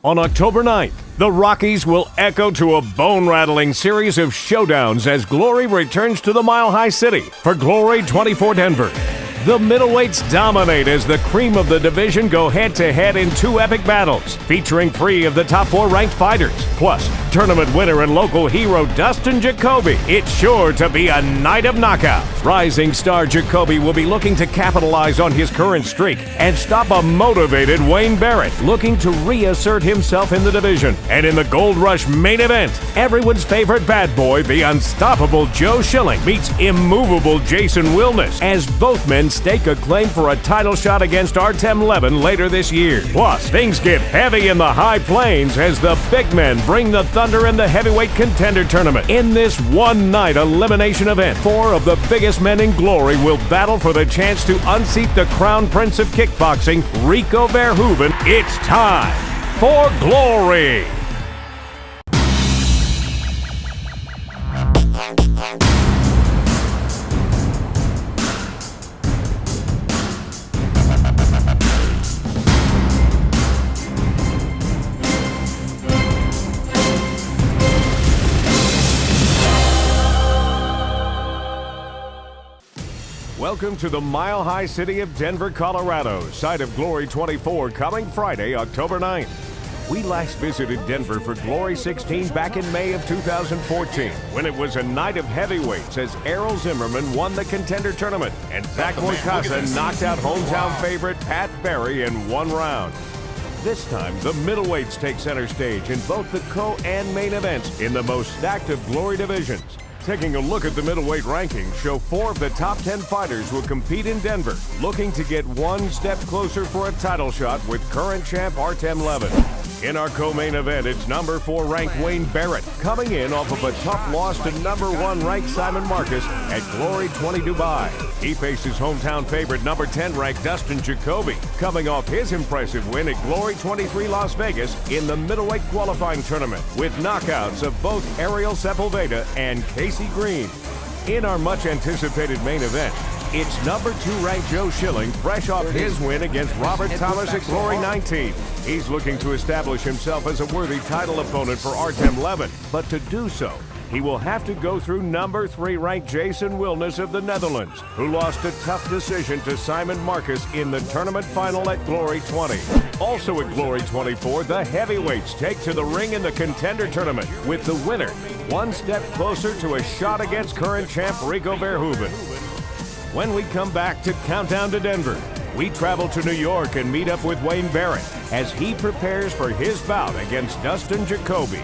On October 9th, the Rockies will echo to a bone-rattling series of showdowns as Glory returns to the Mile High City for Glory 24 Denver. The middleweights dominate as the cream of the division go head-to-head in two epic battles, featuring 3 of the top 4 ranked fighters. Plus, tournament winner and local hero Dustin Jacoby. It's sure to be a night of knockouts. Rising star Jacoby will be looking to capitalize on his current streak and stop a motivated Wayne Barrett looking to reassert himself in the division. And in the Gold Rush main event, everyone's favorite bad boy, the unstoppable Joe Schilling, meets immovable Jason Wilness as both men stake a claim for a title shot against Artem Levin later this year. Plus, things get heavy in the high plains as the big men bring the thunder in the heavyweight contender tournament. In this one-night elimination event, 4 of the biggest men in Glory will battle for the chance to unseat the crown prince of kickboxing, Rico Verhoeven. It's time for Glory! Welcome to the Mile High City of Denver, Colorado, site of Glory 24, coming Friday, October 9th. We last visited Denver for Glory 16 back in May of 2014, when it was a night of heavyweights as Errol Zimmerman won the contender tournament and Zach Moicasa knocked out hometown favorite Pat Barry in 1 round. This time, the middleweights take center stage in both the co- and main events in the most stacked of Glory divisions. Taking a look at the middleweight rankings show 4 of the top 10 fighters will compete in Denver, looking to get one step closer for a title shot with current champ Artem Levin. In our co-main event, it's number 4 ranked Wayne Barrett, coming in off of a tough loss to number 1 ranked Simon Marcus at Glory 20 Dubai. He faces hometown favorite number 10 ranked Dustin Jacoby, coming off his impressive win at Glory 23 Las Vegas in the middleweight qualifying tournament, with knockouts of both Ariel Sepulveda and Casey Green. In our much-anticipated main event, it's number 2 ranked Joe Schilling, fresh off his win against Robert Thomas at Glory 19. He's looking to establish himself as a worthy title opponent for Artem Levin, but to do so, he will have to go through number 3 ranked Jason Wilness of the Netherlands, who lost a tough decision to Simon Marcus in the tournament final at Glory 20. Also at Glory 24, the heavyweights take to the ring in the contender tournament, with the winner one step closer to a shot against current champ Rico Verhoeven. When we come back to Countdown to Denver, we travel to New York and meet up with Wayne Barrett as he prepares for his bout against Dustin Jacoby.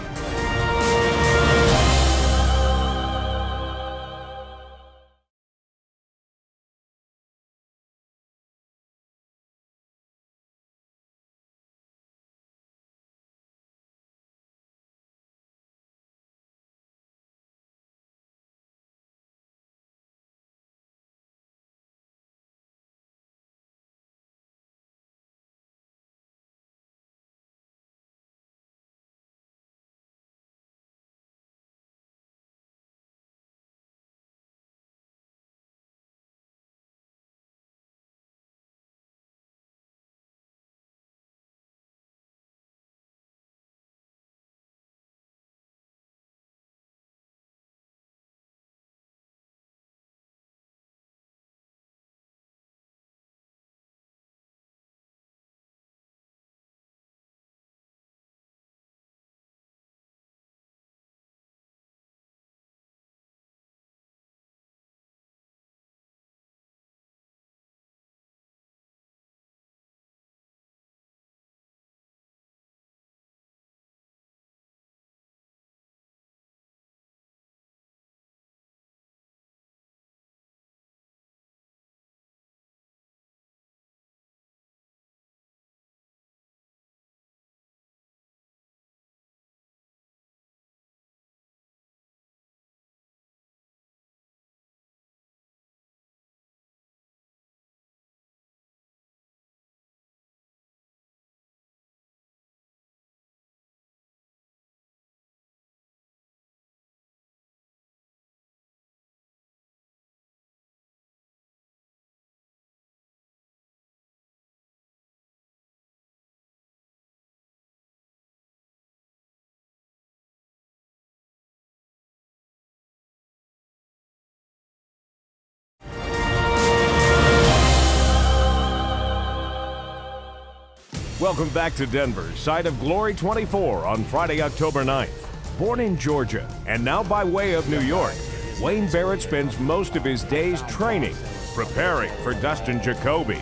Welcome back to Denver, site of Glory 24 on Friday, October 9th. Born in Georgia and now by way of New York, Wayne Barrett spends most of his days training, preparing for Dustin Jacoby.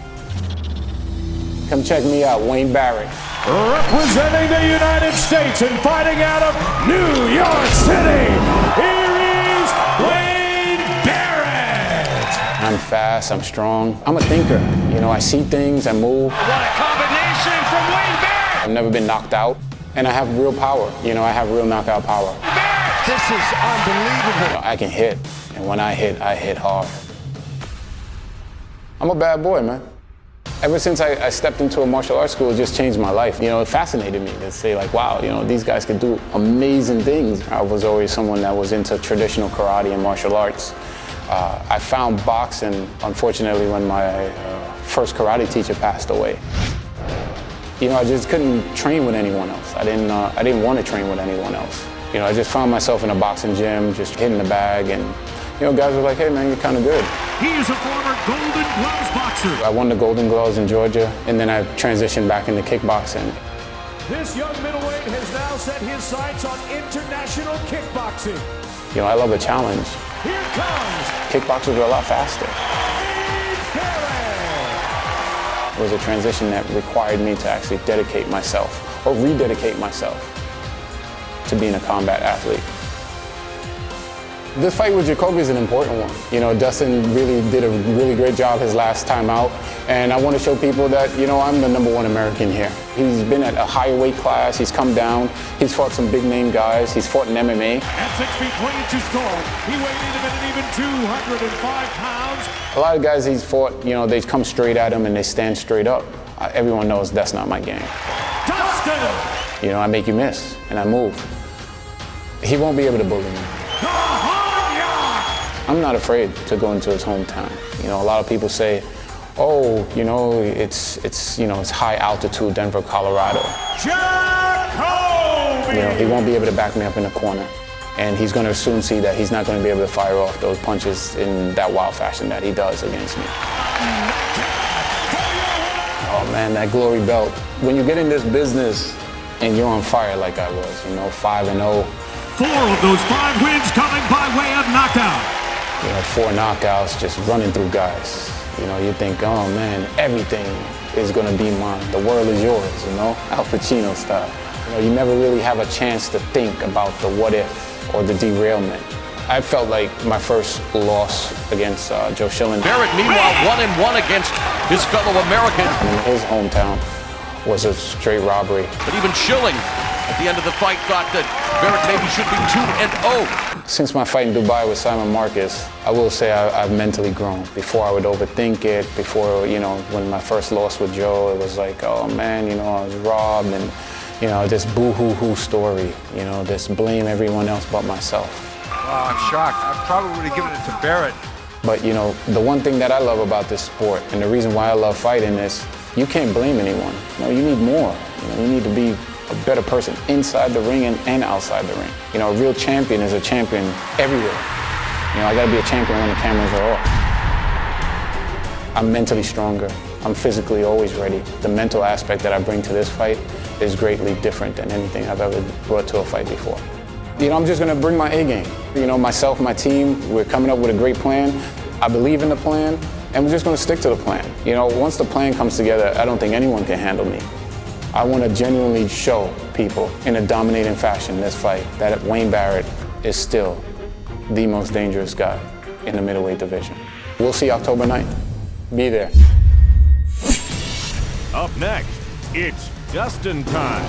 Come check me out, Wayne Barrett. Representing the United States and fighting out of New York City, here is Wayne Barrett. I'm fast, I'm strong. I'm a thinker. You know, I see things, I move. What a combination from Wayne Barrett! I've never been knocked out, and I have real power. You know, I have real knockout power. This is unbelievable. You know, I can hit, and when I hit hard. I'm a bad boy, man. Ever since I stepped into a martial arts school, it just changed my life. You know, it fascinated me to say like, wow, you know, these guys can do amazing things. I was always someone that was into traditional karate and martial arts. I found boxing, unfortunately, when my first karate teacher passed away. You know, I just couldn't train with anyone else. I didn't want to train with anyone else. You know, I just found myself in a boxing gym, just hitting the bag, and you know, guys were like, hey man, you're kind of good. He is a former Golden Gloves boxer. I won the Golden Gloves in Georgia, and then I transitioned back into kickboxing. This young middleweight has now set his sights on international kickboxing. You know, I love a challenge. Here comes Kickboxers are a lot faster. Wayne Barrett. It was a transition that required me to actually dedicate myself, or rededicate myself, to being a combat athlete. This fight with Jacoby is an important one. You know, Dustin really did a really great job his last time out, and I want to show people that, you know, I'm the #1 American here. He's been at a higher weight class, he's come down, he's fought some big name guys, he's fought in MMA. At 6 feet 20 inches tall, he weighed in at an even 205 pounds. A lot of guys he's fought, you know, they come straight at him and they stand straight up. Everyone knows that's not my game. Dustin! You know, I make you miss, and I move. He won't be able to bully me. I'm not afraid to go into his hometown. You know, a lot of people say, oh, you know, it's high altitude, Denver, Colorado. Jacoby! You know, he won't be able to back me up in the corner. And he's going to soon see that he's not going to be able to fire off those punches in that wild fashion that he does against me. Oh man, that glory belt. When you get in this business and you're on fire like I was, you know, 5-0. 4 of those 5 wins coming by way of knockout. You know, 4 knockouts, just running through guys. You know, you think, oh man, everything is gonna be mine. The world is yours, you know, Al Pacino style. You know, you never really have a chance to think about the what if or the derailment. I felt like my first loss against Joe Schilling. Barrett, meanwhile, 1-1 against his fellow American. In his hometown was a straight robbery. But even Schilling, at the end of the fight, thought that Barrett maybe should be 2-0. Since my fight in Dubai with Simon Marcus, I will say I've mentally grown. Before I would overthink it, before, you know, when my first loss with Joe, it was like, oh man, you know, I was robbed, and, you know, this boo-hoo-hoo story, you know, this blame everyone else but myself. Wow, I'm shocked. I probably would have given it to Barrett. But, you know, the one thing that I love about this sport, and the reason why I love fighting is, you can't blame anyone. You know, you need more. You know, you need to be a better person inside the ring and outside the ring. You know, a real champion is a champion everywhere. You know, I gotta be a champion when the cameras are off. I'm mentally stronger. I'm physically always ready. The mental aspect that I bring to this fight is greatly different than anything I've ever brought to a fight before. You know, I'm just gonna bring my A game. You know, myself, my team, we're coming up with a great plan. I believe in the plan, and we're just gonna stick to the plan. You know, once the plan comes together, I don't think anyone can handle me. I want to genuinely show people in a dominating fashion this fight that Wayne Barrett is still the most dangerous guy in the middleweight division. We'll see October 9th. Be there. Up next, it's Dustin time.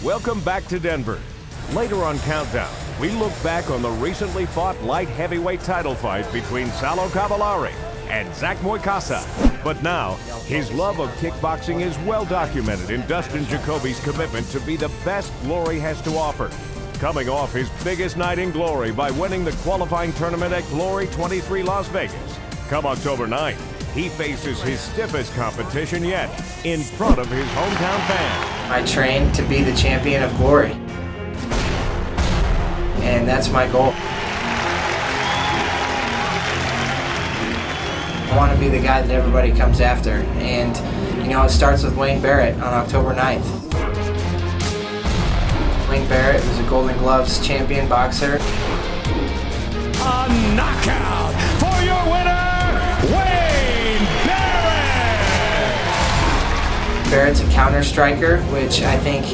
Welcome back to Denver. Later on Countdown, we look back on the recently fought light heavyweight title fight between Salo Cavallari and Zach Moicasa. But now, his love of kickboxing is well documented in Dustin Jacoby's commitment to be the best Glory has to offer. Coming off his biggest night in Glory by winning the qualifying tournament at Glory 23 Las Vegas. Come October 9th, he faces his stiffest competition yet in front of his hometown fans. I train to be the champion of Glory, and that's my goal. I want to be the guy that everybody comes after, and you know, it starts with Wayne Barrett on October 9th. Wayne Barrett was a Golden Gloves champion boxer. A knockout for your winner, Wayne Barrett! Barrett's a counter striker, which I think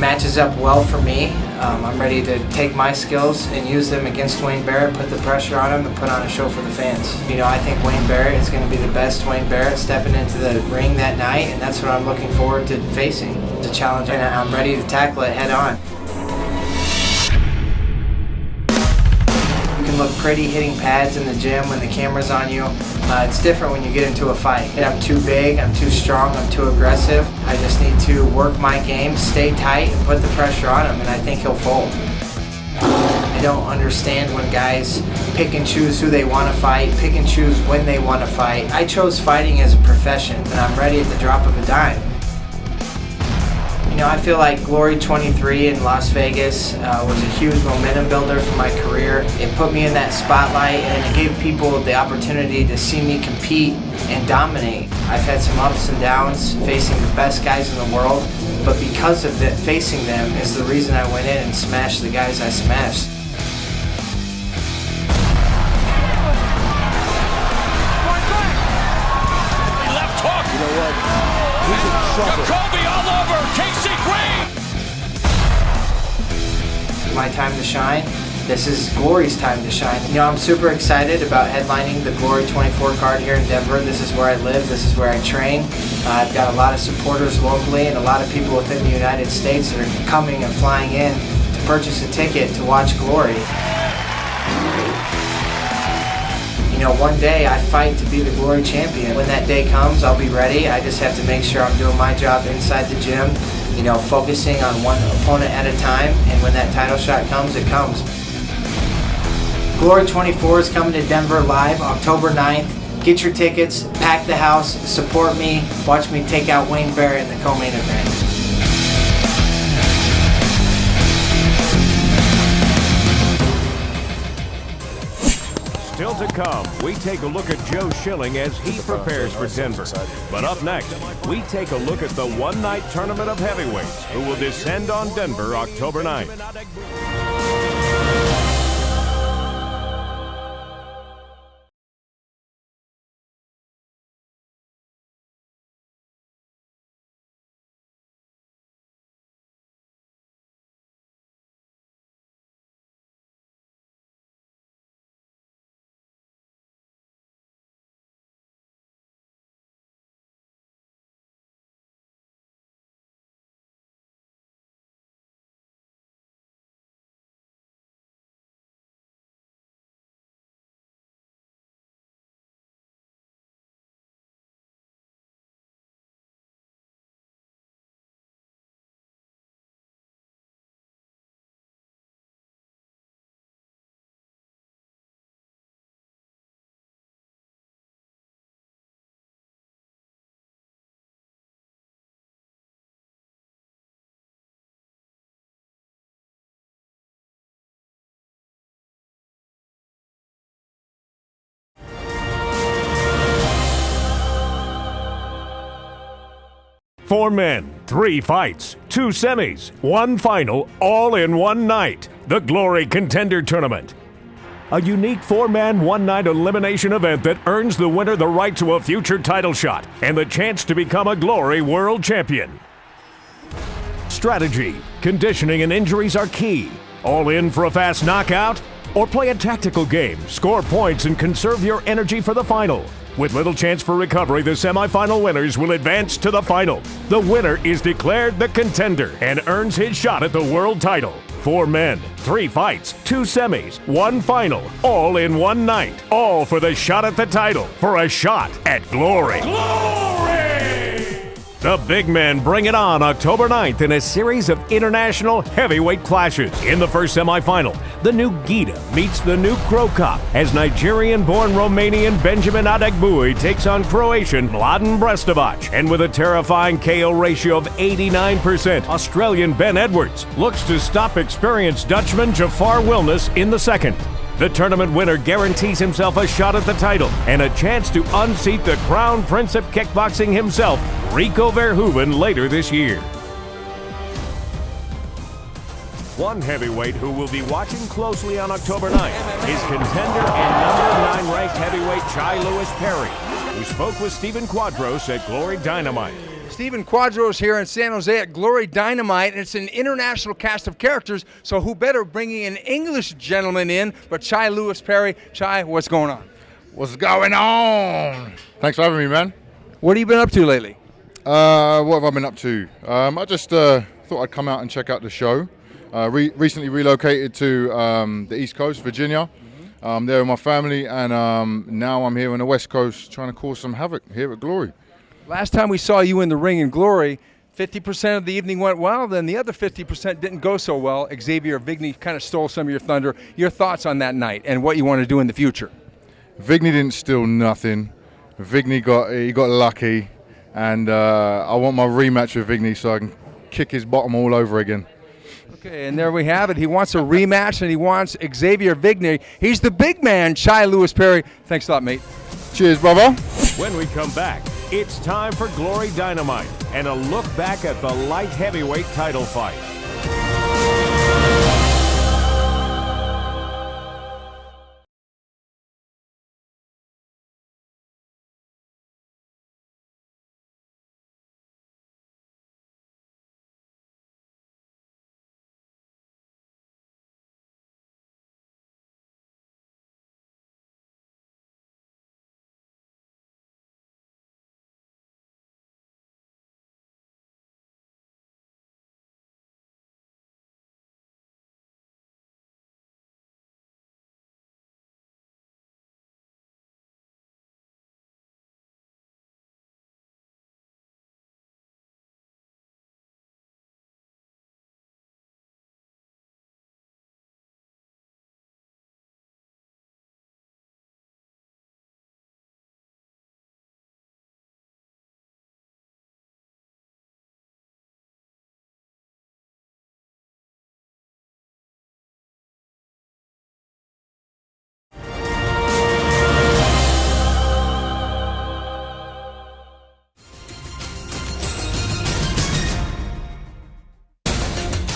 matches up well for me. I'm ready to take my skills and use them against Wayne Barrett, put the pressure on him, and put on a show for the fans. You know, I think Wayne Barrett is going to be the best Wayne Barrett stepping into the ring that night, and that's what I'm looking forward to facing. It's a challenge, and I'm ready to tackle it head on. You can look pretty hitting pads in the gym when the camera's on you. It's different when you get into a fight. And I'm too big, I'm too strong, I'm too aggressive. I just need to work my game, stay tight, and put the pressure on him, and I think he'll fold. I don't understand when guys pick and choose who they want to fight, pick and choose when they want to fight. I chose fighting as a profession, and I'm ready at the drop of a dime. You know, I feel like Glory 23 in Las Vegas was a huge momentum builder for my career. It put me in that spotlight, and it gave people the opportunity to see me compete and dominate. I've had some ups and downs facing the best guys in the world, but because of that, facing them is the reason I went in and smashed the guys I smashed. Left hook. You know what? Jacoby all over Casey Green. My time to shine. This is Glory's time to shine. You know, I'm super excited about headlining the Glory 24 card here in Denver. This is where I live. This is where I train. I've got a lot of supporters locally and a lot of people within the United States that are coming and flying in to purchase a ticket to watch Glory. You know, one day I fight to be the Glory champion. When that day comes, I'll be ready. I just have to make sure I'm doing my job inside the gym, you know, focusing on one opponent at a time, and when that title shot comes, it comes. Glory 24 is coming to Denver live October 9th. Get your tickets, pack the house, support me, watch me take out Wayne Barrett in the co-main event. Still to come, we take a look at Joe Schilling as he prepares for Denver. But up next, we take a look at the one-night tournament of heavyweights who will descend on Denver October 9th. Four men, 3 fights, 2 semis, 1 final, all in one night. The Glory Contender Tournament. A unique 4-man, 1-night elimination event that earns the winner the right to a future title shot and the chance to become a Glory World Champion. Strategy, conditioning, and injuries are key. All in for a fast knockout? Or play a tactical game, score points, and conserve your energy for the final. With little chance for recovery, the semifinal winners will advance to the final. The winner is declared the contender and earns his shot at the world title. 4 men, 3 fights, 2 semis, 1 final, all in one night. All for the shot at the title, for a shot at glory. The big men bring it on October 9th in a series of international heavyweight clashes. In the first semifinal, the new Gita meets the new Crow Cop as Nigerian-born Romanian Benjamin Adegbui takes on Croatian Mladen Brestovac. And with a terrifying KO ratio of 89%, Australian Ben Edwards looks to stop experienced Dutchman Jafar Wilness in the second. The tournament winner guarantees himself a shot at the title and a chance to unseat the Crown Prince of Kickboxing himself, Rico Verhoeven, later this year. One heavyweight who will be watching closely on October 9th is contender and number 9 ranked heavyweight Chai Lewis Perry, who spoke with Stephen Quadros at Glory Dynamite. Stephen Quadros here in San Jose at Glory Dynamite, and it's an international cast of characters, so who better bringing an English gentleman in but Chai Lewis Perry. Chai, what's going on? What's going on? Thanks for having me, man. What have you been up to lately? What have I been up to? I just thought I'd come out and check out the show. Recently relocated to the East Coast, Virginia. There with my family, and now I'm here on the West Coast trying to cause some havoc here at Glory. Last time we saw you in the ring in Glory, 50% of the evening went well, then the other 50% didn't go so well. Xavier Vigny kind of stole some of your thunder. Your thoughts on that night and what you want to do in the future? Vigny didn't steal nothing. Vigny got lucky, and I want my rematch with Vigny so I can kick his bottom all over again. Okay, and there we have it. He wants a rematch, and he wants Xavier Vigny. He's the big man, Chai Lewis Perry. Thanks a lot, mate. Cheers, brother. When we come back, it's time for Glory Dynamite and a look back at the light heavyweight title fight.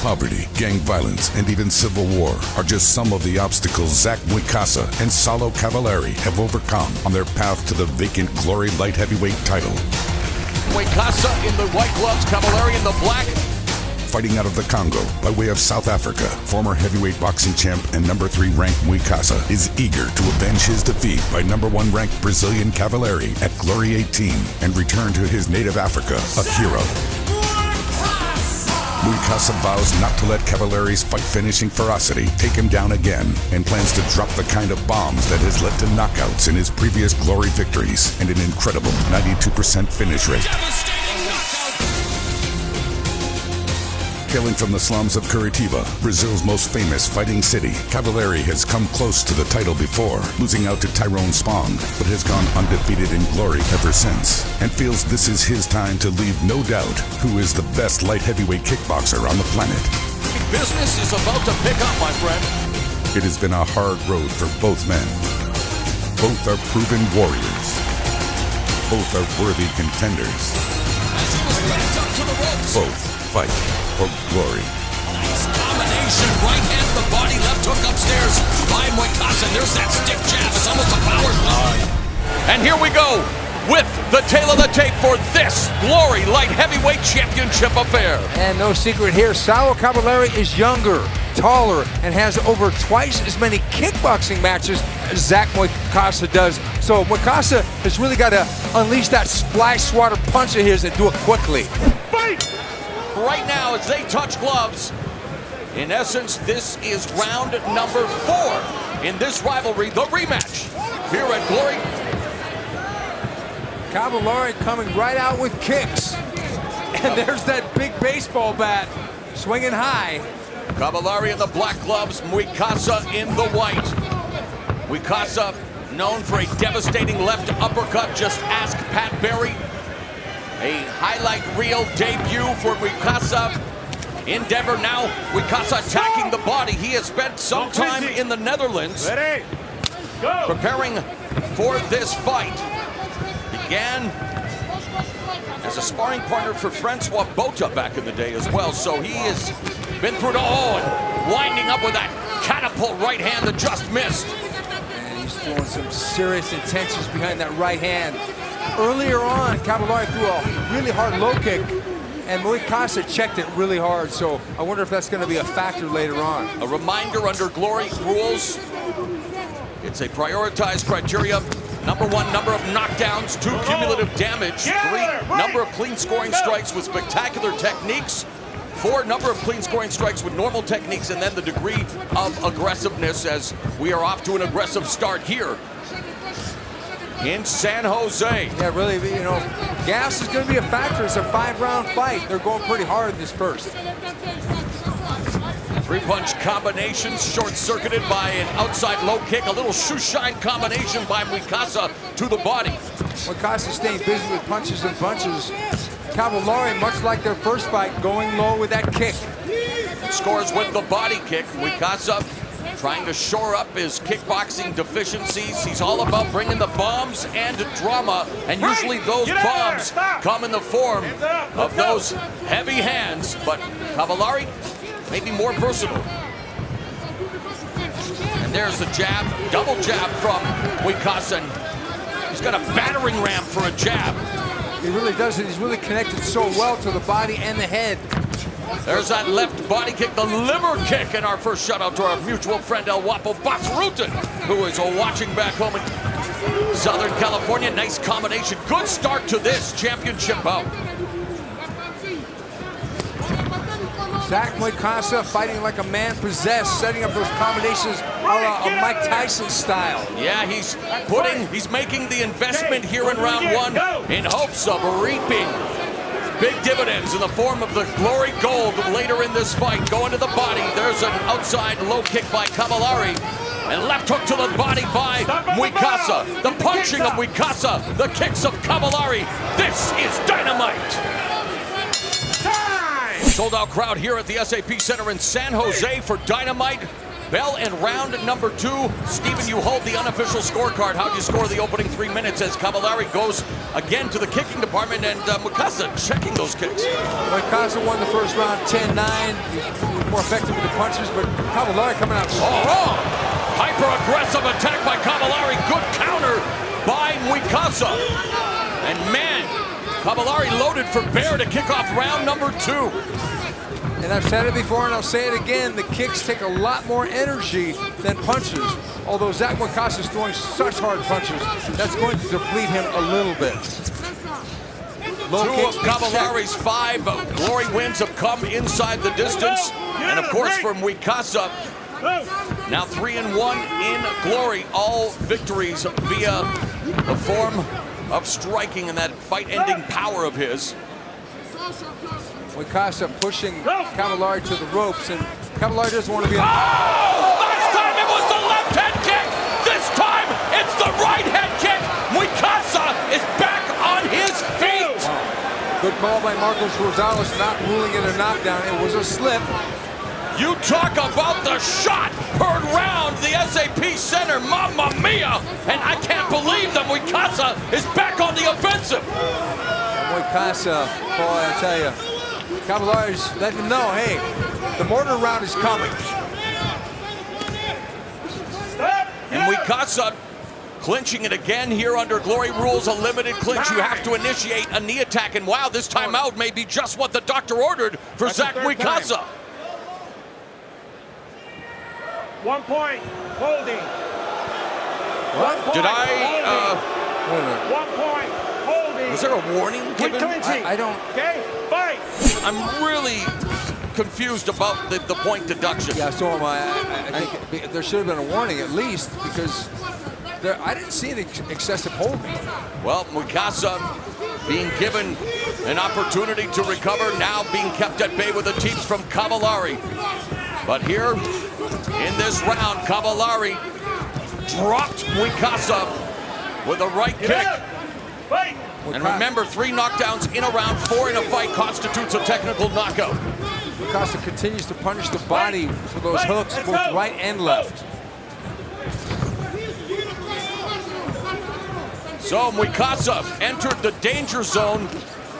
Poverty, gang violence, and even civil war are just some of the obstacles Zach Mwikasa and Salo Cavallari have overcome on their path to the vacant Glory light heavyweight title. Mwikasa in the white gloves, Cavallari in the black. Fighting out of the Congo by way of South Africa, former heavyweight boxing champ and number 3 ranked Mwikasa is eager to avenge his defeat by number 1 ranked Brazilian Cavallari at Glory 18 and return to his native Africa a hero. Mwikasa vows not to let Cavallari's fight-finishing ferocity take him down again and plans to drop the kind of bombs that has led to knockouts in his previous Glory victories and an incredible 92% finish rate. Hailing from the slums of Curitiba, Brazil's most famous fighting city, Cavallari has come close to the title before, losing out to Tyrone Spong, but has gone undefeated in Glory ever since, and feels this is his time to leave no doubt who is the best light heavyweight kickboxer on the planet. Business is about to pick up, my friend. It has been a hard road for both men. Both are proven warriors. Both are worthy contenders. As he was backed up to the ropes. Both fight for glory. Nice combination. Right hand, the body, left hook upstairs by Mwikasa. There's that stiff jab. It's almost a power shot. And here we go. with the tail of the tape for this Glory Light Heavyweight Championship affair. And no secret here, Saulo Cavallari is younger, taller, and has over twice as many kickboxing matches as Zach Moicasa does. So Moicasa has really got to unleash that splash swatter punch of his and do it quickly. Fight! Right now, as they touch gloves, in essence, this is round number 4 in this rivalry, the rematch here at Glory. Cavallari coming right out with kicks. And there's that big baseball bat swinging high. Cavallari in the black gloves, Moicasa in the white. Moicasa known for a devastating left uppercut, just ask Pat Barry. A highlight reel debut for Moicasa in Denver. Now Moicasa attacking the body. He has spent some time in the Netherlands preparing for this fight. Began as a sparring partner for Francois Bota back in the day as well, so he has been through it all, and winding up with that catapult right hand that just missed. And he's throwing some serious intentions behind that right hand. Earlier on, Cavallari threw a really hard low kick, and Moicasa checked it really hard, so I wonder if that's going to be a factor later on. A reminder under Glory rules, it's a prioritized criteria. Number 1, number of knockdowns, 2, cumulative damage, 3, number of clean scoring strikes with spectacular techniques, 4, number of clean scoring strikes with normal techniques, and then the degree of aggressiveness, as we are off to an aggressive start here in San Jose. Yeah, really, you know, gas is going to be a factor. It's a 5-round fight. They're going pretty hard in this first. 3-punch combinations, short-circuited by an outside low kick, a little shoe-shine combination by Moicasa to the body. Moicasa staying busy with punches and bunches. Cavallari, much like their first fight, going low with that kick. Scores with the body kick. Moicasa trying to shore up his kickboxing deficiencies. He's all about bringing the bombs and drama, and usually those bombs come in the form of those heavy hands, but Cavallari maybe more versatile. And there's the jab, double jab from Moicasa. He's got a battering ram for a jab. He really does it. He's really connected so well to the body and the head. There's that left body kick, the liver kick, and our first shout out to our mutual friend El Guapo Basrutan, who is watching back home in Southern California. Nice combination. Good start to this championship bout. Zach Moicasa fighting like a man possessed, setting up those combinations a Mike Tyson style. Yeah, he's making the investment here in round 1 in hopes of reaping big dividends in the form of the Glory Gold later in this fight. Going to the body, there's an outside low kick by Cavallari, and left hook to the body by Moicasa. The punching of Moicasa, the kicks of Cavallari. This is dynamite. Sold-out crowd here at the SAP Center in San Jose for Dynamite. Bell and round number 2. Steven, you hold the unofficial scorecard. How'd you score the opening 3 minutes as Cavallari goes again to the kicking department, and Moicasa checking those kicks? Moicasa won the first round 10-9. He's more effective with the punches, but Cavallari coming out strong. Hyper-aggressive attack by Cavallari. Good counter by Moicasa. And man, Cavallari loaded for bear to kick off round number 2. And I've said it before and I'll say it again, the kicks take a lot more energy than punches. Although Zach Moicasa is throwing such hard punches, that's going to deplete him a little bit. 2 of Cavallari's 5 Glory wins have come inside the distance. And of course for Moicasa, now 3-1 in Glory. All victories via the form of striking and that fight-ending power of his. Moicasa pushing Cavallari to the ropes, and Cavallari doesn't want to be... Last time it was the left head kick! This time it's the right head kick! Moicasa is back on his feet! Good call by Marcos Rosales, not ruling it a knockdown. It was a slip. You talk about the shot per round, the SAP Center, mamma mia! And I can't believe that Moicasa is back on the offensive. Moicasa, boy, I tell you, Cavallari's letting him know, hey, the mortar round is coming. And Moicasa Clinching it again here under Glory rules, a limited clinch. You have to initiate a knee attack, and wow, this timeout may be just what the doctor ordered for Zach Muikasa. 1 point, holding. What? Did I, 1 point, holding. was there a warning given? I don't. Okay, fight. I'm really confused about the point deduction. Yeah, so am I. I think there should have been a warning at least, because I didn't see any excessive holding. Well, Muikasa being given an opportunity to recover, now being kept at bay with the teeps from Cavallari. But here in this round, Cavallari dropped Muikasa with a right kick. Fight. And remember, 3 knockdowns in a round, 4 in a fight constitutes a technical knockout. Muikasa continues to punish the body for those hooks, both right and left. So Muikasa entered the danger zone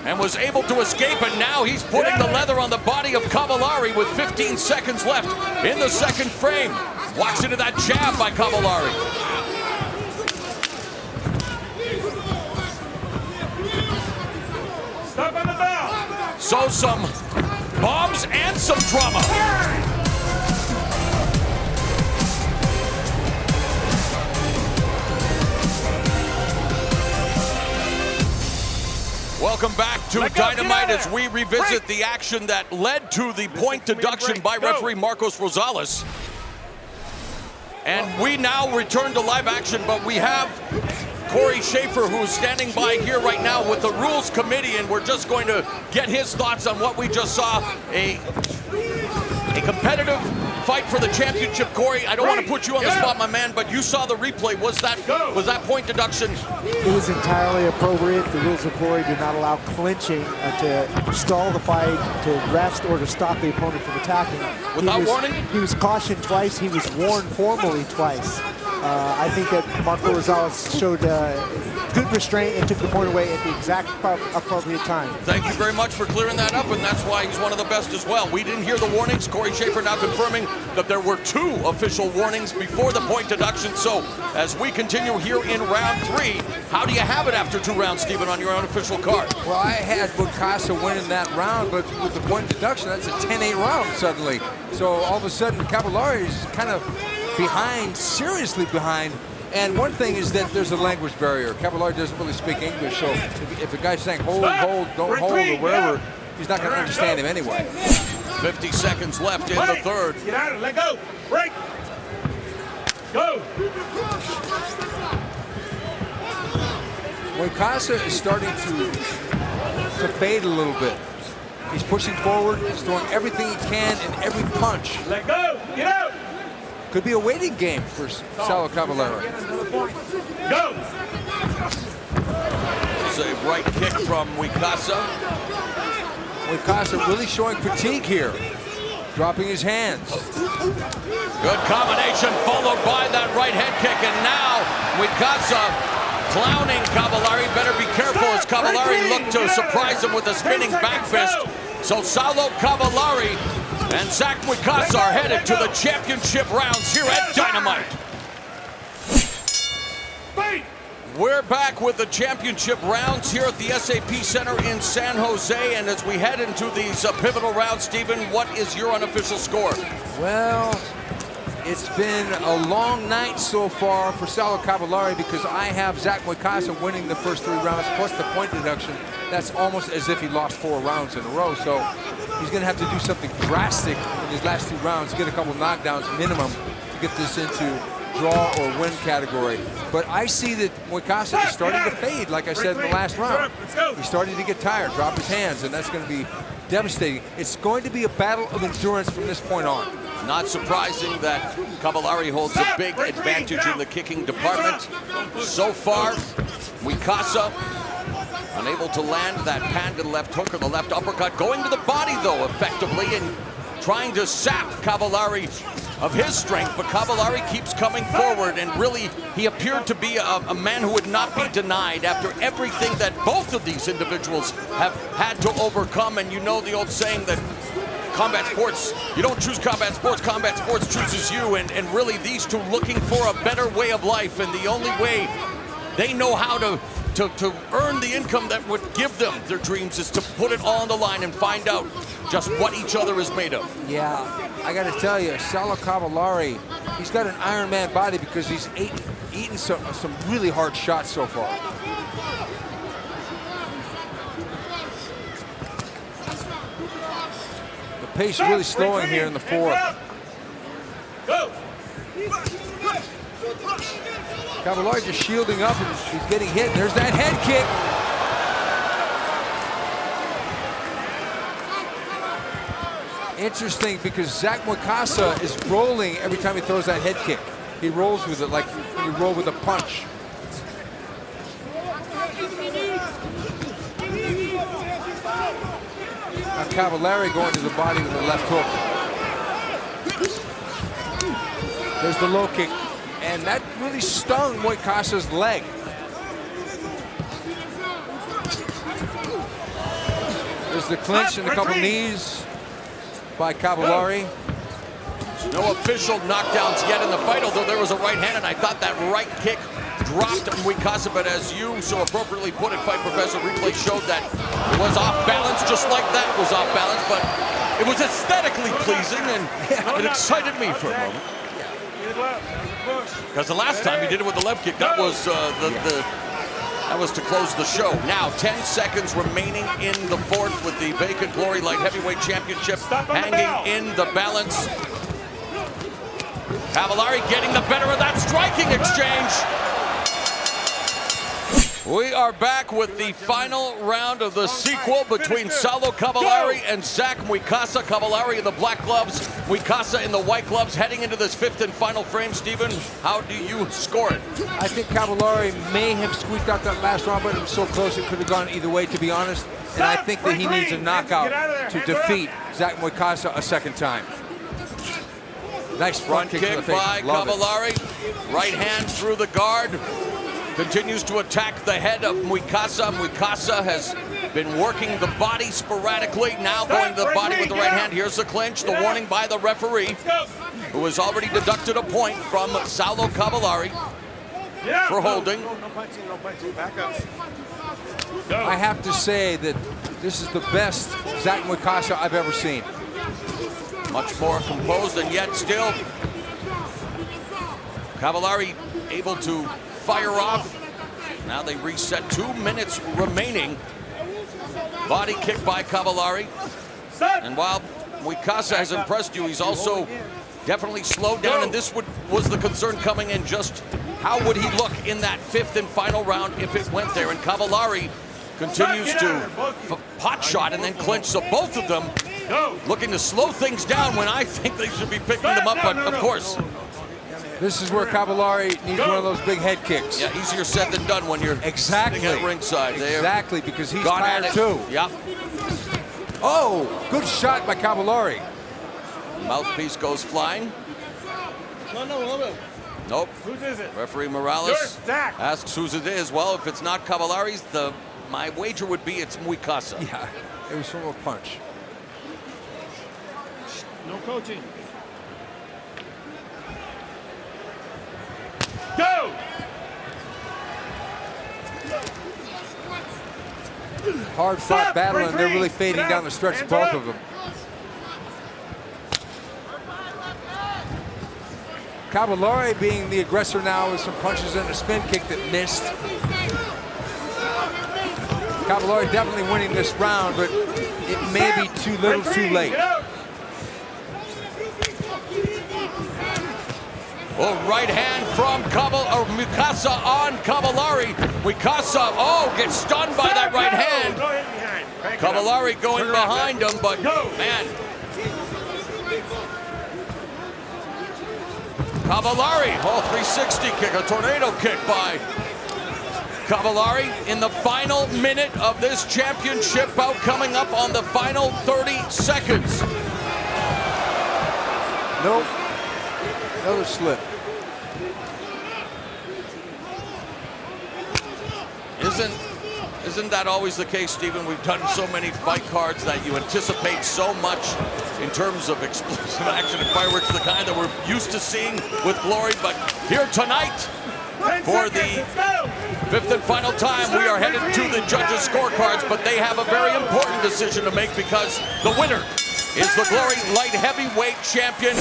and was able to escape, and now he's putting the leather on the body of Cavallari with 15 seconds left in the second frame. Walks into that jab by Cavallari. Stop on the bell. So some bombs and some drama. Welcome back to Dynamite as we revisit the action that led to the point deduction by referee Marcos Rosales. And we now return to live action, but we have Corey Schaefer, who's standing by here right now with the Rules Committee, and we're just going to get his thoughts on what we just saw, a competitive fight for the championship. Corey, I don't want to put you on the spot, my man, but you saw the replay. Was that point deduction? It was entirely appropriate. The rules of glory do not allow clinching to stall the fight, to rest, or to stop the opponent from attacking. Without warning? He was cautioned twice. He was warned formally twice. I think that Marco Rosales showed good restraint and took the point away at the exact appropriate time. Thank you very much for clearing that up, and that's why he's one of the best as well. We didn't hear the warnings. Corey Schaefer now confirming that there were 2 official warnings before the point deduction. So as we continue here in round 3, how do you have it after 2 rounds, Stephen, on your unofficial card? Well, I had Muikasa winning that round, but with the point deduction, that's a 10-8 round suddenly. So all of a sudden, Cavallari is kind of behind, seriously behind. And one thing is that there's a language barrier. Cavallari doesn't really speak English, so if a guy's saying hold, don't hold, or whatever, he's not going to understand him anyway. 50 seconds left in the third. Get out of it, let go, break. Go. Muikasa is starting to fade a little bit. He's pushing forward, he's throwing everything he can in every punch. Let go, get out. Could be a waiting game for Saulo Cavallari. Go. It's a right kick from Muikasa. Muikasa really showing fatigue here, dropping his hands. Good combination followed by that right head kick, and now Muikasa clowning Cavallari. Better be careful as Cavallari looked to surprise him with a spinning back fist. So Saulo Cavallari and Zach Muikasa are headed to the championship rounds here at Dynamite. We're back with the championship rounds here at the SAP Center in San Jose, and as we head into these pivotal rounds, Stephen, what is your unofficial score? Well, it's been a long night so far for Saulo Cavallari because I have Zach Muikasa winning the first 3 rounds plus the point deduction. That's almost as if he lost 4 rounds in a row, so he's going to have to do something drastic in his last 2 rounds, get a couple knockdowns minimum to get this into draw or win category. But I see that Muikasa is starting to fade, like I said in the last round. He's starting to get tired, drop his hands, and that's going to be devastating. It's going to be a battle of endurance from this point on. Not surprising that Cavallari holds a big advantage in the kicking department. So far, Muikasa unable to land that patented left hook or the left uppercut. Going to the body, though, effectively, and trying to sap Cavallari of his strength. But Cavallari keeps coming forward, and really, he appeared to be a man who would not be denied after everything that both of these individuals have had to overcome. And you know the old saying that combat sports, you don't choose combat sports chooses you, and really these two looking for a better way of life, and the only way they know how to earn the income that would give them their dreams is to put it all on the line and find out just what each other is made of. Yeah, I got to tell you, Salo Cavallari, he's got an Iron Man body because he's eaten some really hard shots so far. The pace is really slowing here in the fourth. Cavallari just shielding up and he's getting hit. There's that head kick. Interesting because Zach Moicasa is rolling every time he throws that head kick. He rolls with it like you roll with a punch. Now Cavallari going to the body with the left hook. There's the low kick. And that really stung Moicasa's leg. There's the clinch and a couple knees by Cavallari. No official knockdowns yet in the fight, although there was a right hand, and I thought that right kick dropped Moicasa, but as you so appropriately put it, Fight Professor, replay showed that it was off balance, just like that was off balance, but it was aesthetically pleasing, and it excited me for a moment. Because the last time he did it with the left kick, that was that was to close the show. Now 10 seconds remaining in the fourth with the vacant Glory Light Heavyweight Championship hanging in the balance. Cavallari getting the better of that striking exchange. We are back with the final round of the sequel between Salo Cavallari and Zach Moicasa. Cavallari in the black gloves, Moicasa in the white gloves, heading into this fifth and final frame. Stephen, how do you score it? I think Cavallari may have squeaked out that last round, but it was so close it could have gone either way, to be honest. And I think that he needs a knockout to defeat Zach Moicasa a second time. Nice front kick to the face. By Cavallari. Right hand through the guard. Continues to attack the head of Moicasa. Moicasa has been working the body sporadically. Now going to the body with the right hand. Here's the clinch. The warning by the referee, who has already deducted a point from Salo Cavallari for holding. I have to say that this is the best Zach Moicasa I've ever seen. Much more composed, and yet still Cavallari able to fire off. Now they reset, 2 minutes remaining. Body kick by Cavallari. And while Moicasa has impressed you, he's also definitely slowed down, and this was the concern coming in. Just how would he look in that fifth and final round if it went there? And Cavallari continues to pot shot and then clinch. So both of them looking to slow things down when I think they should be picking them up. But of course, this is where Cavallari needs one of those big head kicks. Yeah, easier said than done when you're sitting at ringside. Exactly, because he's tired too. Yeah. Oh, good shot by Cavallari. Mouthpiece goes flying. Nope. Whose is it? Referee Morales asks whose it is. Well, if it's not Cavallari's, my wager would be it's Moicasa. Yeah, it was from a punch. No coaching. Go! Hard fought battle, and they're really fading down the stretch, both of them. Cavallari being the aggressor now with some punches and a spin kick that missed. Cavallari definitely winning this round, but it may be too little too late. Oh, right hand from Moicasa on Cavallari. Moicasa, gets stunned by that right hand. Cavallari going behind him, but man. Cavallari, 360 kick, a tornado kick by Cavallari in the final minute of this championship bout, coming up on the final 30 seconds. Nope. Another slip. Isn't that always the case, Stephen? We've done so many fight cards that you anticipate so much in terms of explosive action and fireworks, the kind that we're used to seeing with Glory. But here tonight, for the fifth and final time, we are headed to the judges' scorecards, but they have a very important decision to make because the winner is the Glory Light Heavyweight Champion.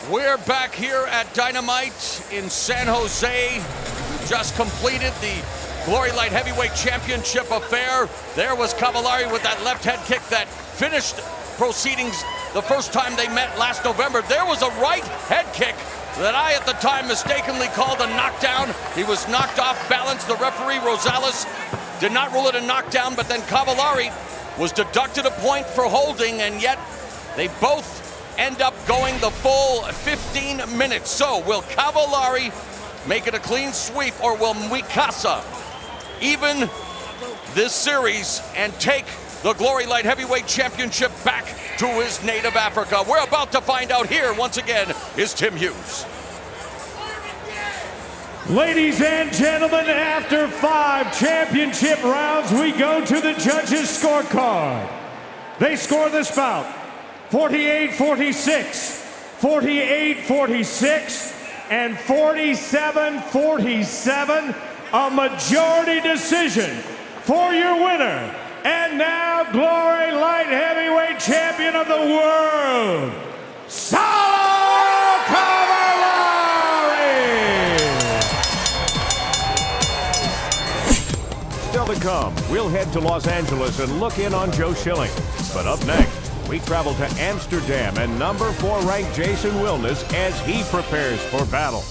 We're back here at Dynamite in San Jose. We just completed the Glory Light Heavyweight Championship affair. There was Cavallari with that left head kick that finished proceedings the first time they met last November. There was a right head kick that I at the time mistakenly called a knockdown. He was knocked off balance. The referee, Rosales, did not rule it a knockdown, but then Cavallari was deducted a point for holding, and yet they both end up going the full 15 minutes. So will Cavallari make it a clean sweep, or will Mikasa even this series and take the Glory Light Heavyweight Championship back to his native Africa? We're about to find out. Here, once again, is Tim Hughes. Ladies and gentlemen, after 5 championship rounds, we go to the judges' scorecard. They score this bout 48-46, 48-46, and 47-47. A majority decision for your winner, and now Glory Light Heavyweight Champion of the world, Saulo Cavallari! Still to come, we'll head to Los Angeles and look in on Joe Schilling. But up next, we travel to Amsterdam and number 4 ranked Jason Wilness as he prepares for battle.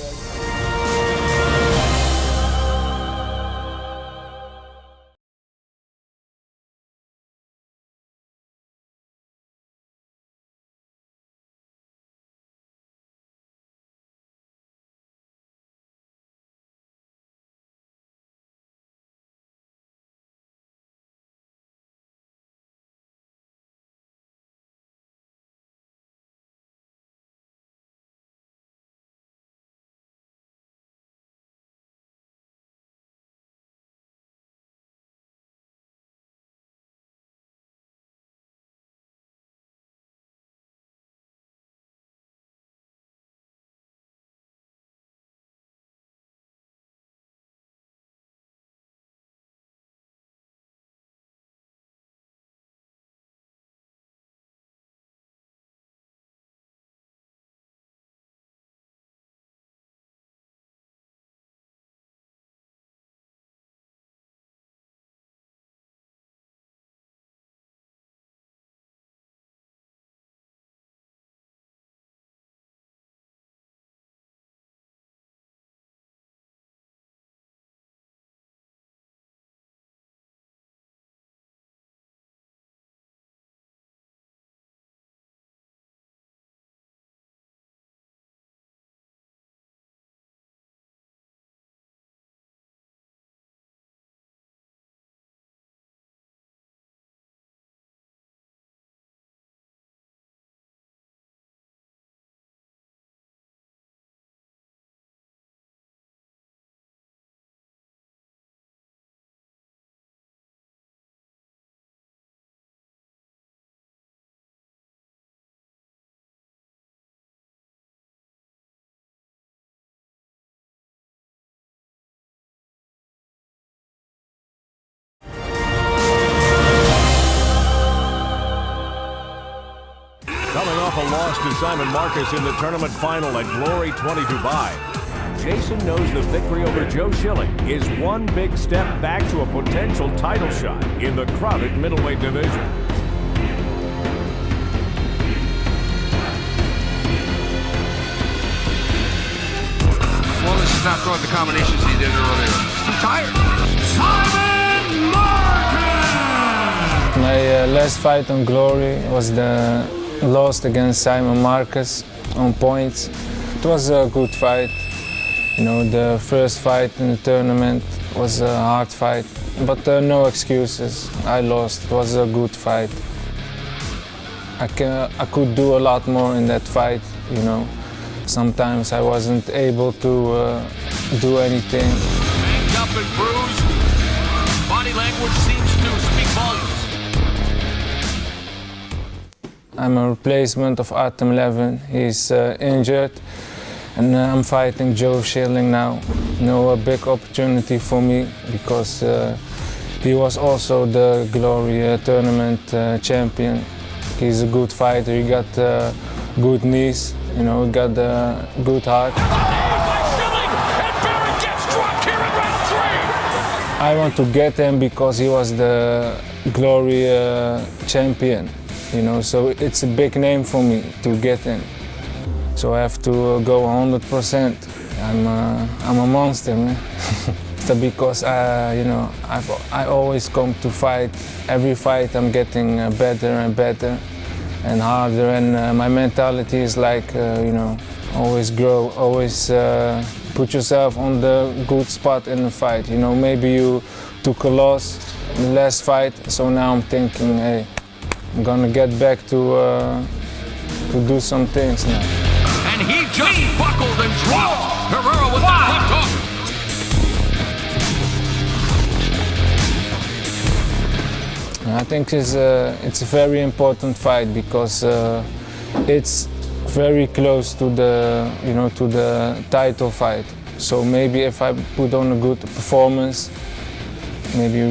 Coming off a loss to Simon Marcus in the tournament final at Glory 20 Dubai, Jason knows the victory over Joe Schilling is one big step back to a potential title shot in the crowded middleweight division. Well, this is not throwing the combinations he did earlier. He's too tired. Simon Marcus! My last fight on Glory was the loss against Simon Marcus on points. It was a good fight. You know, the first fight in the tournament was a hard fight, but no excuses. I lost. It was a good fight. I could do a lot more in that fight, you know. Sometimes I wasn't able to do anything. Banged up and bruised. Body language seems to speak volumes. I'm a replacement of Artem Levin. He's injured, and I'm fighting Joe Schilling now. A big opportunity for me because he was also the Glory tournament champion. He's a good fighter. He got good knees. He got a good heart. I want to get him because he was the Glory champion, so it's a big name for me to get him. So I have to go 100%. I'm a monster, man. Because I always come to fight. Every fight I'm getting better and better and harder, and my mentality is like, always grow, always put yourself on the good spot in the fight. Maybe you took a loss in the last fight, so now I'm thinking, hey, I'm gonna get back to do some things now. And he just buckled and dropped Herrera with the left hook. I think it's a very important fight because it's very close to the title fight. So maybe if I put on a good performance, maybe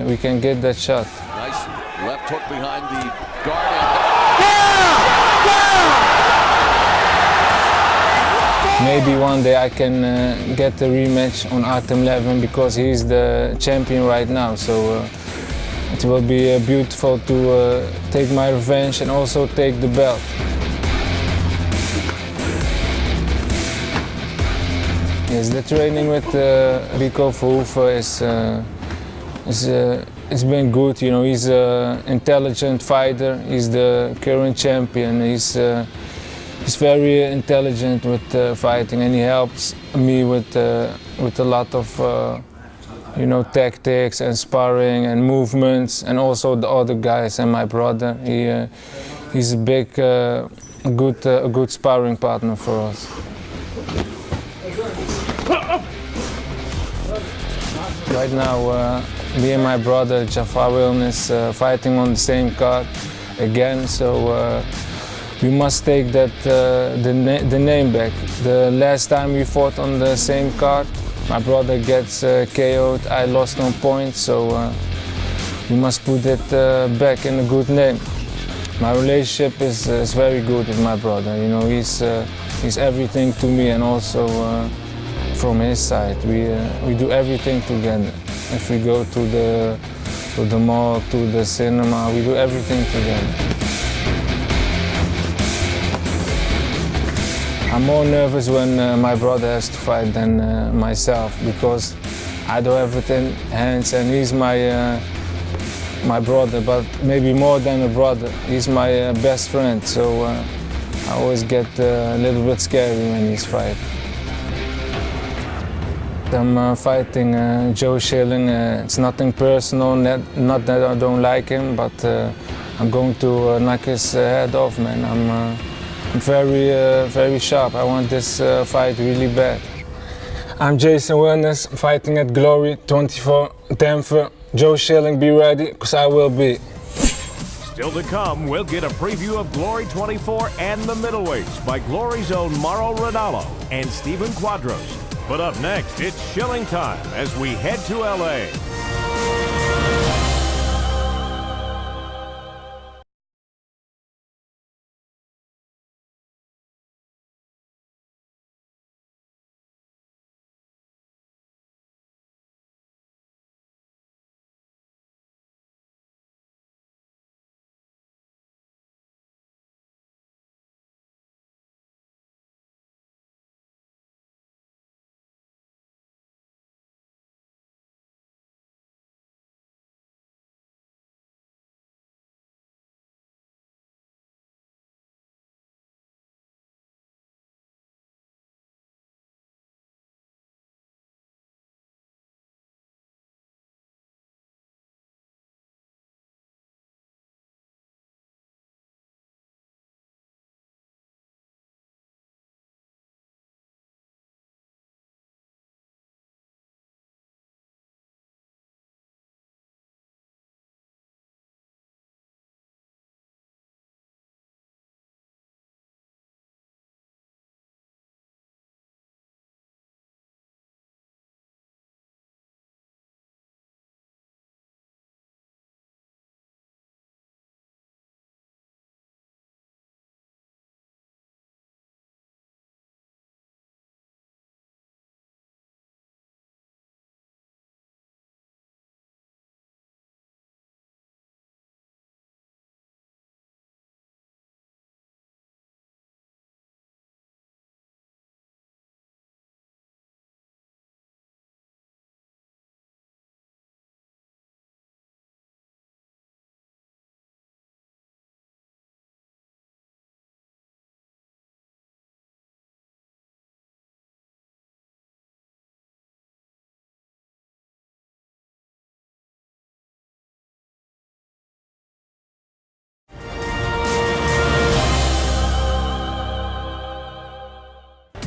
we can get that shot. Nice left hook behind the guard. Maybe one day I can get a rematch on Artem Levin because he's the champion right now. So it will be beautiful to take my revenge and also take the belt. Yes, the training with Rico Verhoeven it's been good. He's an intelligent fighter. He's the current champion. He's very intelligent with fighting, and he helps me with a lot of tactics and sparring and movements, and also the other guys and my brother. He's a big, good sparring partner for us. Right now, me and my brother Jafar Wiln is fighting on the same card again, so we must take that the name back. The last time we fought on the same card, my brother gets KO'd, I lost on points, so we must put it back in a good name. My relationship is very good with my brother. He's everything to me, and also from his side, we do everything together. If we go to the mall, to the cinema, we do everything together. I'm more nervous when my brother has to fight than myself, because I don't have it in hands, and he's my brother, but maybe more than a brother. He's my best friend, so I always get a little bit scary when he's fighting. I'm fighting Joe Schilling. It's nothing personal, not that I don't like him, but I'm going to knock his head off, man. I'm very sharp. I want this fight really bad. I'm Jason Wilness, fighting at Glory 24 Denver. Joe Schilling, be ready, because I will be. Still to come, we'll get a preview of Glory 24 and the middleweights by Glory's own Mauro Ranallo and Steven Quadros. But up next, it's Schilling time as we head to LA.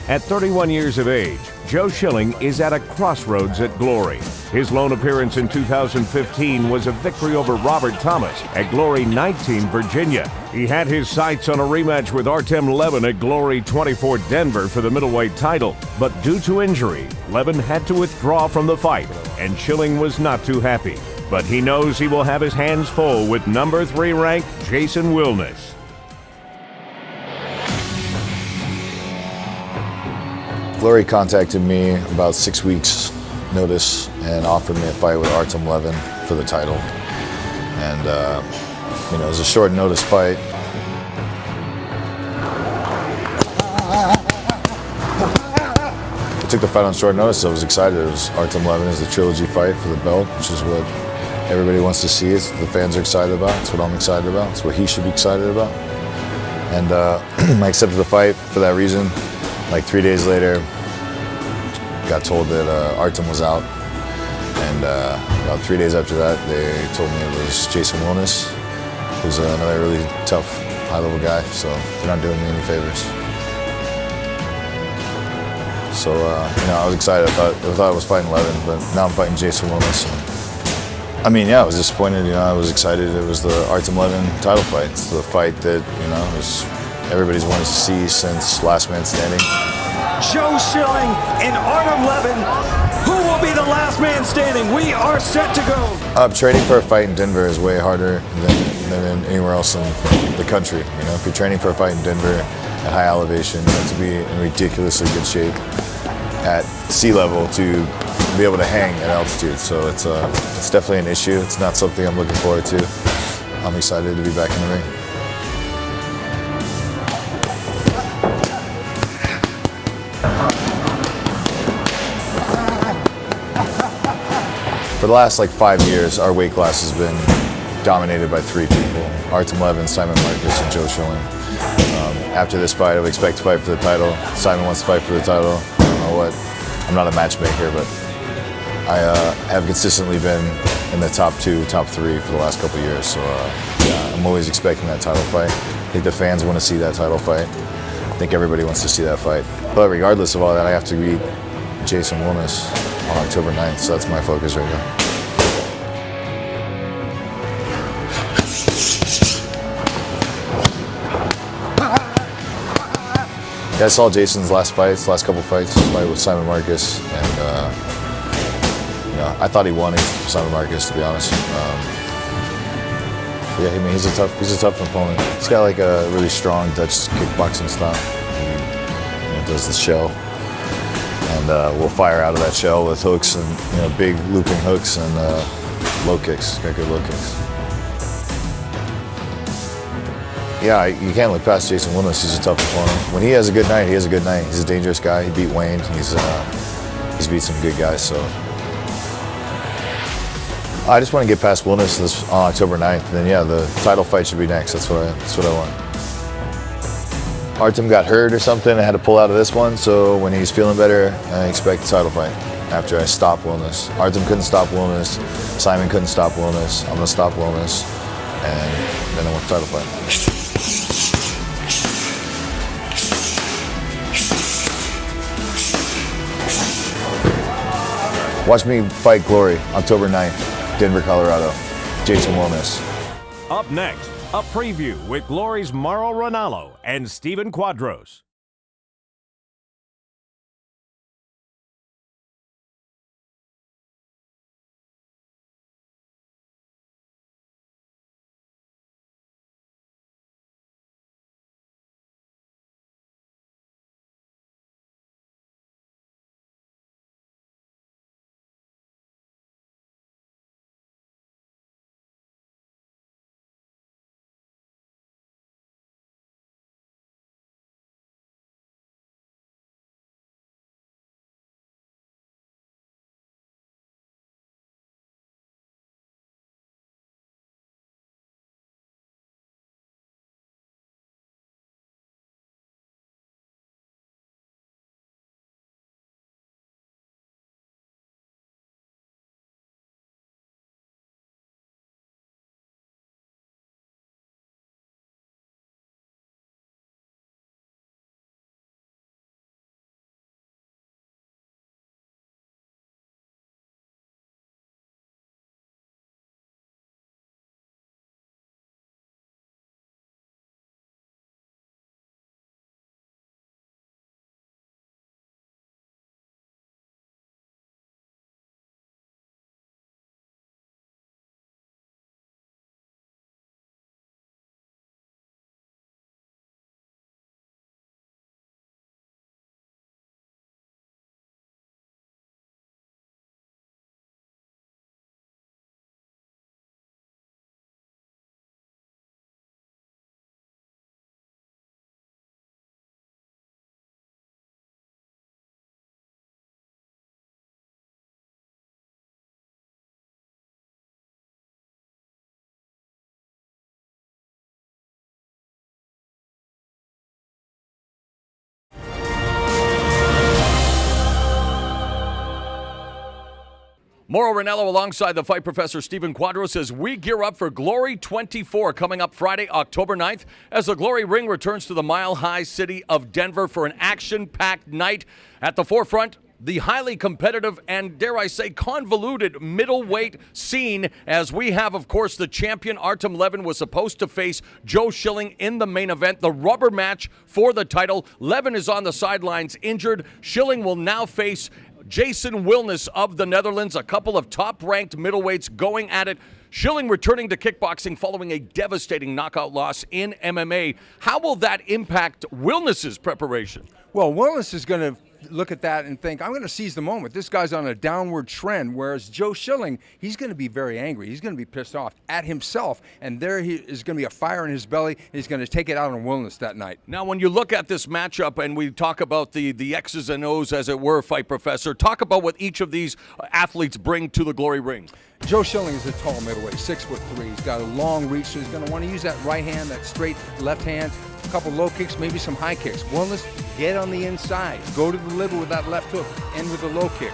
At 31 years of age, Joe Schilling is at a crossroads at Glory. His lone appearance in 2015 was a victory over Robert Thomas at Glory 19, Virginia. He had his sights on a rematch with Artem Levin at Glory 24, Denver for the middleweight title. But due to injury, Levin had to withdraw from the fight, and Schilling was not too happy. But he knows he will have his hands full with number 3 ranked Jason Wilness. Glory contacted me about 6 weeks notice and offered me a fight with Artem Levin for the title. And, it was a short notice fight. I took the fight on short notice, so I was excited. It was Artem Levin is the trilogy fight for the belt, which is what everybody wants to see. It's what the fans are excited about. It's what I'm excited about. It's what he should be excited about. And I accepted the fight for that reason. Like 3 days later, got told that Artem was out. And about 3 days after that, they told me it was Jason Wilness, who's another really tough, high-level guy. So they're not doing me any favors. So, I was excited. I thought I was fighting Levin, but now I'm fighting Jason Wilness. I was disappointed. I was excited. It was the Artem Levin title fight. It's the fight that, everybody's wanted to see since Last Man Standing. Joe Schilling and Artem Levin. Who will be the last man standing? We are set to go. Training for a fight in Denver is way harder than anywhere else in the country. If you're training for a fight in Denver at high elevation, you have to be in ridiculously good shape at sea level to be able to hang at altitude. So it's definitely an issue. It's not something I'm looking forward to. I'm excited to be back in the ring. For the last 5 years, our weight class has been dominated by 3 people: Artem Levin, Simon Marcus, and Joe Schilling. After this fight, I would expect to fight for the title. Simon wants to fight for the title. I don't know what. I'm not a matchmaker, but I have consistently been in the top 2, top 3 for the last couple of years. So I'm always expecting that title fight. I think the fans want to see that title fight. I think everybody wants to see that fight. But regardless of all that, I have to beat Jason Wilness on October 9th, so that's my focus right now. Yeah, I saw Jason's last couple fights, his fight with Simon Marcus, and I thought he won against Simon Marcus, to be honest. He's a tough opponent. He's got a really strong Dutch kickboxing style. He does the shell. And we'll fire out of that shell with hooks and big looping hooks and low kicks. Got good low kicks. Yeah, you can't look past Jason Wilness. He's a tough opponent. When he has a good night, he has a good night. He's a dangerous guy. He beat Wayne. He's beat some good guys. So I just want to get past Wilness on October 9th. And then the title fight should be next. That's what I want. Artem got hurt or something. I had to pull out of this one, so when he's feeling better, I expect the title fight after I stop Wilness. Artem couldn't stop Wilness. Simon couldn't stop Wilness. I'm going to stop Wilness, and then I want the title fight. Watch me fight Glory, October 9th, Denver, Colorado. Jason Wilness. Up next, a preview with Glory's Mauro Ranallo and Steven Quadros. Mauro Ranallo alongside the fight professor Stephen Quadros as we gear up for Glory 24 coming up Friday, October 9th, as the Glory Ring returns to the mile-high city of Denver for an action-packed night. At the forefront, the highly competitive and, dare I say, convoluted middleweight scene, as we have, of course, the champion Artem Levin was supposed to face Joe Schilling in the main event, the rubber match for the title. Levin is on the sidelines injured. Schilling will now face Jason Wilness of the Netherlands, a couple of top-ranked middleweights going at it. Schilling returning to kickboxing following a devastating knockout loss in MMA. How will that impact Wilness's preparation? Well, Wilness is going to look at that and think, I'm going to seize the moment. This guy's on a downward trend, whereas Joe Schilling, he's going to be very angry. He's going to be pissed off at himself, and there he is going to be a fire in his belly, and he's going to take it out on Wilness that night. Now, when you look at this matchup and we talk about the X's and O's, as it were, fight professor, talk about what each of these athletes bring to the Glory Ring. Joe Schilling is a tall middleweight, 6'3". He's got a long reach, so he's going to want to use that right hand, that straight left hand, a couple low kicks, maybe some high kicks. Wilness, get on the inside. Go to the liver with that left hook, end with a low kick.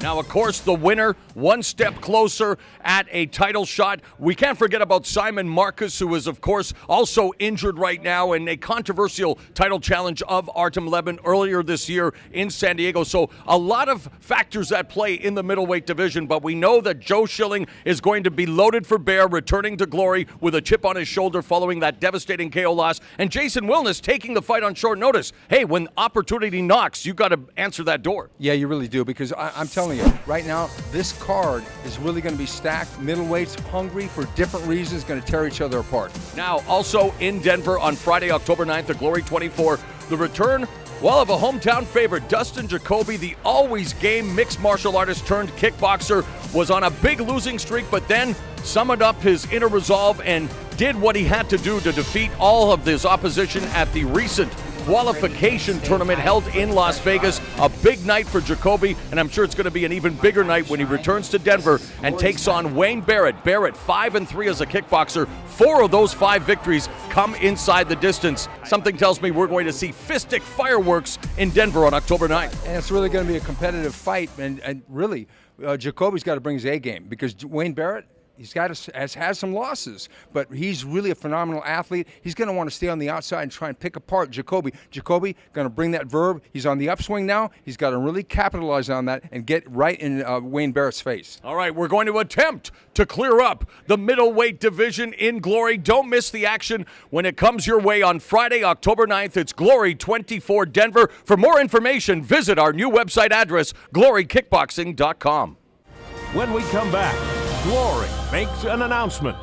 Now, of course, the winner, one step closer at a title shot. We can't forget about Simon Marcus, who is, of course, also injured right now in a controversial title challenge of Artem Levin earlier this year in San Diego. So a lot of factors at play in the middleweight division, but we know that Joe Schilling is going to be loaded for bear, returning to Glory with a chip on his shoulder following that devastating KO loss. And Jason Wilness taking the fight on short notice. Hey, when opportunity knocks, you've got to answer that door. Yeah, you really do, because I'm telling you, right now, this card is really going to be stacked. Middleweights hungry for different reasons, going to tear each other apart. Now, also in Denver on Friday, October 9th, the Glory 24, the return, well, of a hometown favorite. Dustin Jacoby, the always game mixed martial artist turned kickboxer, was on a big losing streak, but then summoned up his inner resolve and did what he had to do to defeat all of his opposition at the recent qualification tournament held in Las Vegas. A big night for Jacoby, and I'm sure it's going to be an even bigger night when he returns to Denver and takes on Wayne Barrett. Barrett 5-3 as a kickboxer. 4 of those 5 victories come inside the distance. Something tells me we're going to see fistic fireworks in Denver on October 9th. And it's really going to be a competitive fight, and really, Jacoby's got to bring his A game, because Wayne Barrett, has some losses, but he's really a phenomenal athlete. He's going to want to stay on the outside and try and pick apart Jacoby. Jacoby going to bring that verb. He's on the upswing now. He's got to really capitalize on that and get right in Wayne Barrett's face. All right, we're going to attempt to clear up the middleweight division in Glory. Don't miss the action when it comes your way on Friday, October 9th. It's Glory 24 Denver. For more information, visit our new website address, glorykickboxing.com. When we come back, Glory makes an announcement.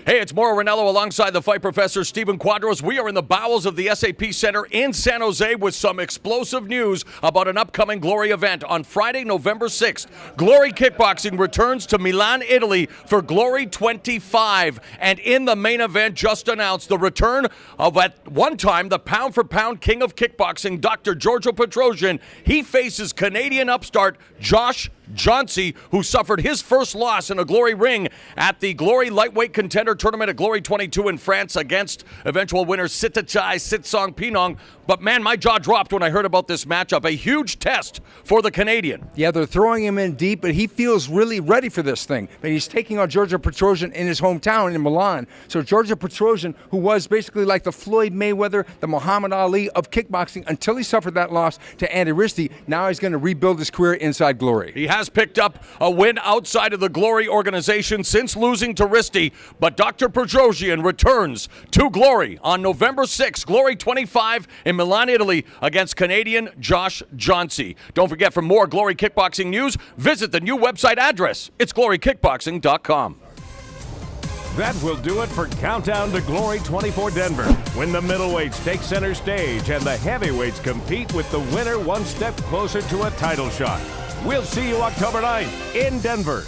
Hey, it's Mauro Ranallo alongside the fight professor Stephen Quadros. We are in the bowels of the SAP Center in San Jose with some explosive news about an upcoming Glory event on Friday, November 6th. Glory Kickboxing returns to Milan, Italy for Glory 25. And in the main event, just announced the return of, at one time, the pound-for-pound king of kickboxing, Dr. Giorgio Petrosian. He faces Canadian upstart Josh Johnsy, who suffered his first loss in a Glory ring at the Glory Lightweight Contender Tournament at Glory 22 in France against eventual winner Sitachai Sitsong Pinong. But man, my jaw dropped when I heard about this matchup. A huge test for the Canadian. Yeah, they're throwing him in deep, but he feels really ready for this thing. But he's taking on Georgia Petrosian in his hometown in Milan. So Georgia Petrosian, who was basically like the Floyd Mayweather, the Muhammad Ali of kickboxing until he suffered that loss to Andy Risty, now he's going to rebuild his career inside Glory. He has picked up a win outside of the Glory organization since losing to Risty, but Dr. Petrosian returns to Glory on November 6th, Glory 25 in Milan, Italy, against Canadian Josh Johnsy. Don't forget, for more Glory Kickboxing news, visit the new website address. It's glorykickboxing.com. That will do it for Countdown to Glory 24 Denver, when the middleweights take center stage and the heavyweights compete with the winner one step closer to a title shot. We'll see you October 9th in Denver.